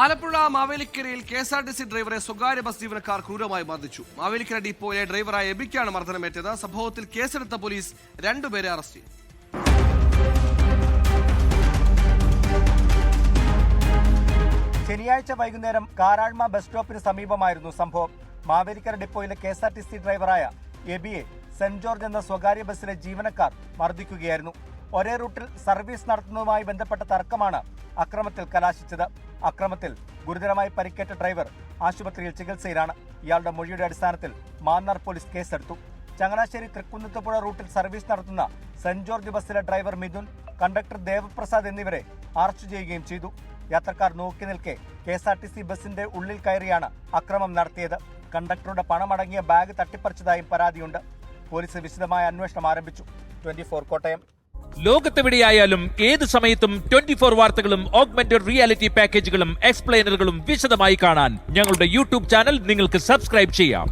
ആലപ്പുഴ മാവേലിക്കരയിൽ KSRTC ഡ്രൈവറെ സ്വകാര്യ ബസ് ജീവനക്കാർ ക്രൂരമായി മർദ്ദിച്ചു. മാവേലിക്കര ഡിപ്പോയിലെ ഡ്രൈവറായ എബിക്കാണ് മർദ്ദനമേറ്റത്. സംഭവത്തിൽ കേസെടുത്ത പോലീസ് രണ്ടുപേരെ അറസ്റ്റ് ചെയ്തു. ശനിയാഴ്ച വൈകുന്നേരം കാരാഴ്മ ബസ് സ്റ്റോപ്പിന് സമീപമായിരുന്നു സംഭവം. മാവേലിക്കര ഡിപ്പോയിലെ KSRTC ഡ്രൈവറായ എബിയെ സെന്റ് ജോർജ് എന്ന സ്വകാര്യ ബസ്സിലെ ജീവനക്കാർ മർദ്ദിക്കുകയായിരുന്നു. ഒരേ റൂട്ടിൽ സർവീസ് നടത്തുന്നതുമായി ബന്ധപ്പെട്ട തർക്കമാണ് അക്രമത്തിൽ കലാശിച്ചത്. അക്രമത്തിൽ ഗുരുതരമായി പരിക്കേറ്റ ഡ്രൈവർ ആശുപത്രിയിൽ ചികിത്സയിലാണ്. ഇയാളുടെ മൊഴിയുടെ അടിസ്ഥാനത്തിൽ മാന്നാർ പോലീസ് കേസെടുത്തു. ചങ്ങനാശ്ശേരി തൃക്കുന്നത്തുപുഴ റൂട്ടിൽ സർവീസ് നടത്തുന്ന സെന്റ് ജോർജ് ബസ്സിലെ ഡ്രൈവർ മിഥുൻ, കണ്ടക്ടർ ദേവപ്രസാദ് എന്നിവരെ അറസ്റ്റ് ചെയ്യുകയും ചെയ്തു. യാത്രക്കാർ നോക്കി നിൽക്കെ KSRTC ബസിന്റെ ഉള്ളിൽ കയറിയാണ് അക്രമം നടത്തിയത്. കണ്ടക്ടറുടെ പണമടങ്ങിയ ബാഗ് തട്ടിപ്പറിച്ചതായും പരാതിയുണ്ട്. പോലീസ് വിശദമായ അന്വേഷണം ആരംഭിച്ചു. 24 കോട്ടയം. ലോകത്തെവിടെയായാലും ഏത് സമയത്തും 24 വാർത്തകളും ഓഗ്മെന്റഡ് റിയാലിറ്റി പാക്കേജുകളും എക്സ്പ്ലെയിനറുകളും വിശദമായി കാണാൻ ഞങ്ങളുടെ യൂട്യൂബ് ചാനൽ നിങ്ങൾക്ക് സബ്സ്ക്രൈബ് ചെയ്യാം.